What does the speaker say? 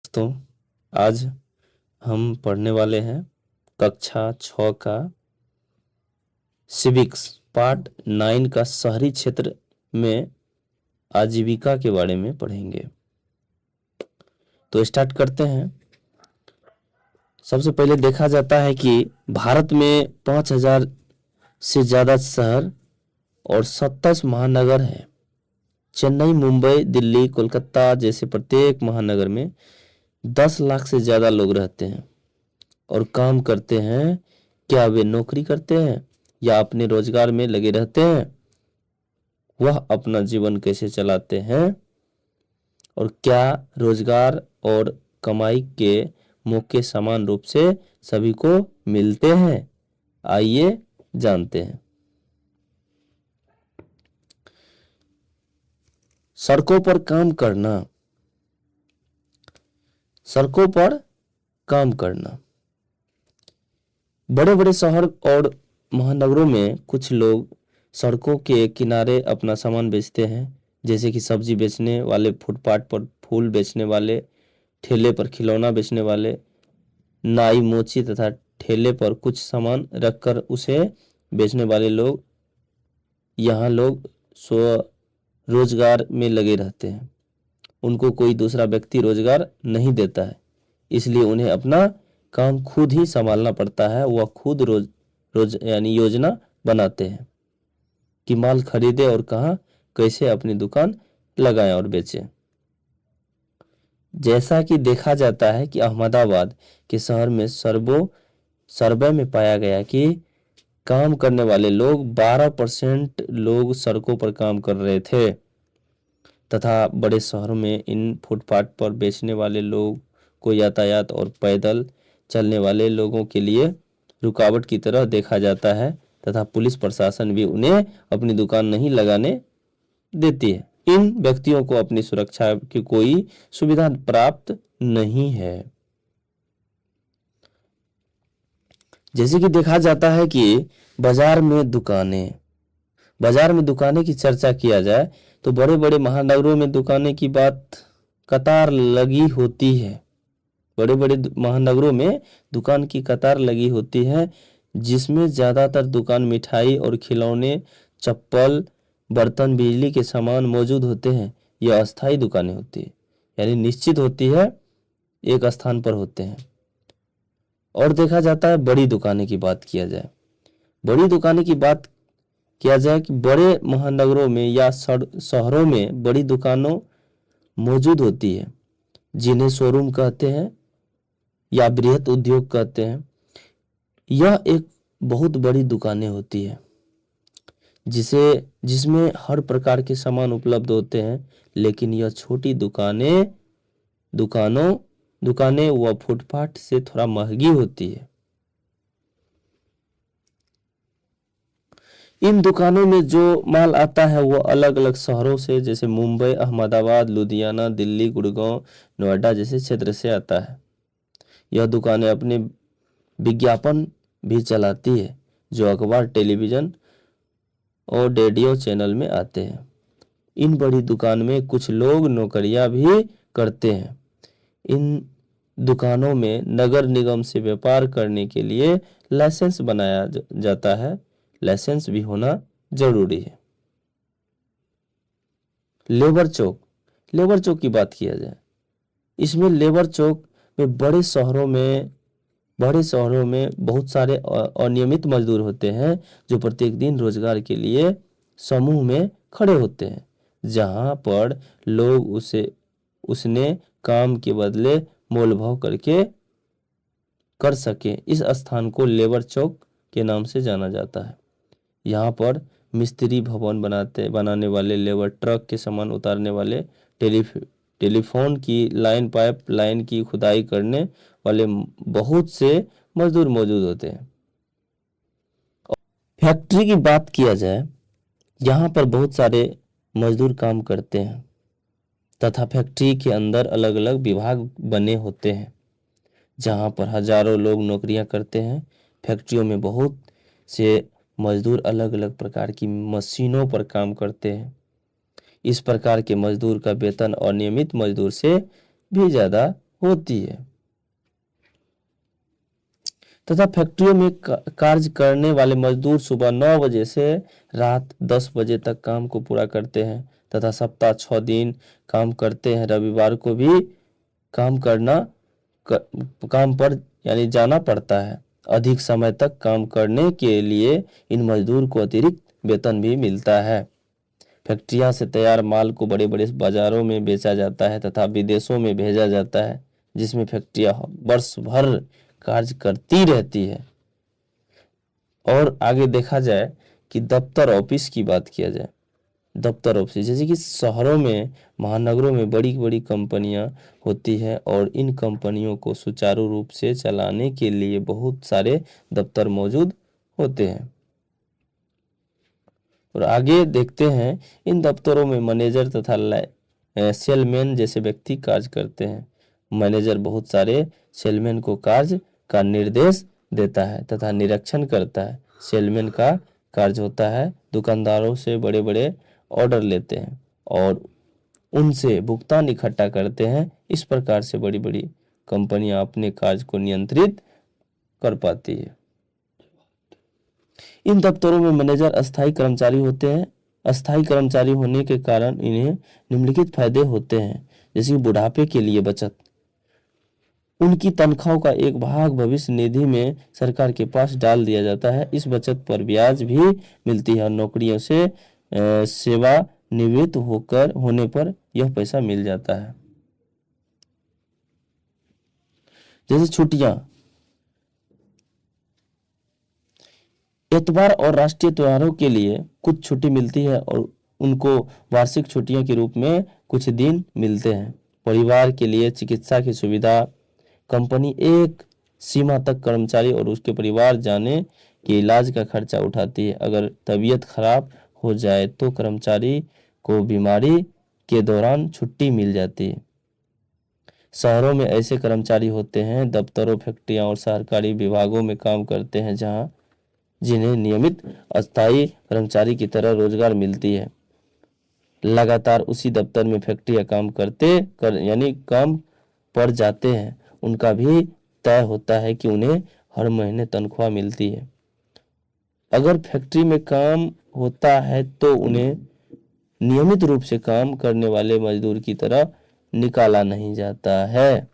दोस्तों, आज हम पढ़ने वाले हैं कक्षा 6 का सिविक्स पार्ट 9 का शहरी क्षेत्र में आजीविका के बारे में पढ़ेंगे। तो स्टार्ट करते हैं। सबसे पहले देखा जाता है कि भारत में 5000 से ज़्यादा शहर और 27 महानगर हैं। चेन्नई, मुंबई, दिल्ली, कोलकाता जैसे प्रत्येक महानगर में 10 लाख से ज़्यादा लोग रहते हैं और काम करते हैं। क्या वे नौकरी करते हैं या अपने रोजगार में लगे रहते हैं? वह अपना जीवन कैसे चलाते हैं और क्या रोजगार और कमाई के मौके समान रूप से सभी को मिलते हैं? आइए जानते हैं। सड़कों पर काम करना। सड़कों पर काम करना। बड़े बड़े शहर और महानगरों में कुछ लोग सड़कों के किनारे अपना सामान बेचते हैं, जैसे कि सब्जी बेचने वाले, फुटपाथ पर फूल बेचने वाले, ठेले पर खिलौना बेचने वाले, नाई, मोची तथा ठेले पर कुछ सामान रखकर उसे बेचने वाले लोग। यहाँ लोग स्वरोजगार में लगे रहते हैं। उनको कोई दूसरा व्यक्ति रोजगार नहीं देता है, इसलिए उन्हें अपना काम खुद ही संभालना पड़ता है। वह खुद रोज यानी योजना बनाते हैं कि माल खरीदे और कहाँ कैसे अपनी दुकान लगाएं और बेचें। जैसा कि देखा जाता है कि अहमदाबाद के शहर में सर्वे में पाया गया कि काम करने वाले लोग 12% लोग सड़कों पर काम कर रहे थे तथा बड़े शहरों में इन फुटपाथ पर बेचने वाले लोग को यातायात और पैदल चलने वाले लोगों के लिए रुकावट की तरह देखा जाता है तथा पुलिस प्रशासन भी उन्हें अपनी दुकान नहीं लगाने देती है। इन व्यक्तियों को अपनी सुरक्षा की कोई सुविधा प्राप्त नहीं है। जैसे कि देखा जाता है कि बाजार में दुकानें की चर्चा किया जाए तो बड़े बड़े महानगरों में दुकानें की बात कतार लगी होती है। बड़े बड़े महानगरों में दुकान की कतार लगी होती है, जिसमें ज़्यादातर दुकान मिठाई और खिलौने, चप्पल, बर्तन, बिजली के सामान मौजूद होते हैं। यह अस्थायी दुकानें होती है, यानी निश्चित होती है, एक स्थान पर होते हैं। और देखा जाता है बड़ी दुकानें की बात किया जाए। बड़ी दुकानें की बात किया जाए कि बड़े महानगरों में या शहरों में बड़ी दुकानों मौजूद होती है, जिन्हें शोरूम कहते हैं या बृहत उद्योग कहते हैं। यह एक बहुत बड़ी दुकानें होती है जिसमें हर प्रकार के सामान उपलब्ध होते हैं, लेकिन यह छोटी दुकानें व फुटपाथ से थोड़ा महंगी होती है। इन दुकानों में जो माल आता है वो अलग अलग शहरों से, जैसे मुंबई, अहमदाबाद, लुधियाना, दिल्ली, गुड़गांव, नोएडा जैसे क्षेत्र से आता है। यह दुकानें अपने विज्ञापन भी चलाती है, जो अखबार, टेलीविजन और रेडियो चैनल में आते हैं। इन बड़ी दुकान में कुछ लोग नौकरियां भी करते हैं। इन दुकानों में नगर निगम से व्यापार करने के लिए लाइसेंस बनाया जाता है। लाइसेंस भी होना जरूरी है। लेबर चौक की बात किया जाए, इसमें लेबर चौक में बड़े शहरों में बहुत सारे अनियमित मजदूर होते हैं, जो प्रत्येक दिन रोजगार के लिए समूह में खड़े होते हैं, जहां पर लोग उसने काम के बदले मोलभाव करके कर सके। इस स्थान को लेबर चौक के नाम से जाना जाता है। यहाँ पर मिस्त्री, भवन बनाने वाले लेबर, ट्रक के सामान उतारने वाले, टेलीफोन की लाइन, पाइप लाइन की खुदाई करने वाले बहुत से मजदूर मौजूद होते हैं। फैक्ट्री की बात किया जाए, यहाँ पर बहुत सारे मजदूर काम करते हैं तथा फैक्ट्री के अंदर अलग अलग विभाग बने होते हैं, जहाँ पर हजारों लोग नौकरियां करते हैं। फैक्ट्रियों में बहुत से मजदूर अलग अलग प्रकार की मशीनों पर काम करते हैं। इस प्रकार के मजदूर का वेतन अनियमित मजदूर से भी ज़्यादा होती है। तथा फैक्ट्रियों में कार्य करने वाले मजदूर सुबह 9 बजे से रात 10 बजे तक काम को पूरा करते हैं तथा सप्ताह 6 दिन काम करते हैं। रविवार को भी काम करना काम पर यानी जाना पड़ता है। अधिक समय तक काम करने के लिए इन मजदूर को अतिरिक्त वेतन भी मिलता है। फैक्ट्रियां से तैयार माल को बड़े बड़े बाजारों में बेचा जाता है तथा विदेशों में भेजा जाता है, जिसमें फैक्ट्रियां वर्ष भर कार्य करती रहती है। और आगे देखा जाए कि दफ्तर ऑफिस की बात किया जाए, दफ्तर ऑफिस जैसे कि शहरों में, महानगरों में बड़ी बड़ी कंपनियां होती है और इन कंपनियों को सुचारू रूप से चलाने के लिए बहुत सारे दफ्तर मौजूद होते हैं। और आगे देखते हैं, इन दफ्तरों में मैनेजर तथा सेलमैन जैसे व्यक्ति कार्य करते हैं। मैनेजर बहुत सारे सेलमैन को कार्य का निर्देश देता है तथा निरीक्षण करता है। सेलमैन का कार्य होता है दुकानदारों से बड़े बड़े ऑर्डर लेते हैं और उनसे भुगतान इकट्ठा करते हैं। इस प्रकार से बड़ी बड़ी कंपनियां अपने कार्य को नियंत्रित कर पाती है। इन दफ्तरों में मैनेजर अस्थायी कर्मचारी होते हैं। अस्थायी कर्मचारी होने के कारण इन्हें निम्नलिखित फायदे होते हैं, जैसे कि बुढ़ापे के लिए बचत। उनकी तनख्वाहों का एक भाग भविष्य निधि में सरकार के पास डाल दिया जाता है। इस बचत पर ब्याज भी मिलती है और नौकरियों से सेवानिवृत्त होने पर यह पैसा मिल जाता है। जैसे छुट्टियां, एतवार और राष्ट्रीय त्योहारों के लिए कुछ छुट्टी मिलती है और उनको वार्षिक छुट्टियों के रूप में कुछ दिन मिलते हैं। परिवार के लिए चिकित्सा की सुविधा, कंपनी एक सीमा तक कर्मचारी और उसके परिवार जाने के इलाज का खर्चा उठाती है। अगर तबीयत खराब हो जाए तो कर्मचारी को बीमारी के दौरान छुट्टी मिल जाती है। शहरों में ऐसे कर्मचारी होते हैं, दफ्तरों, फैक्ट्रियां और सरकारी विभागों में काम करते हैं, जिन्हें नियमित अस्थायी कर्मचारी की तरह रोजगार मिलती है। लगातार उसी दफ्तर में फैक्ट्रियां यानी काम पर जाते हैं। उनका भी तय होता है कि उन्हें हर महीने तनख्वाह मिलती है। अगर फैक्ट्री में काम होता है तो उन्हें नियमित रूप से काम करने वाले मजदूर की तरह निकाला नहीं जाता है।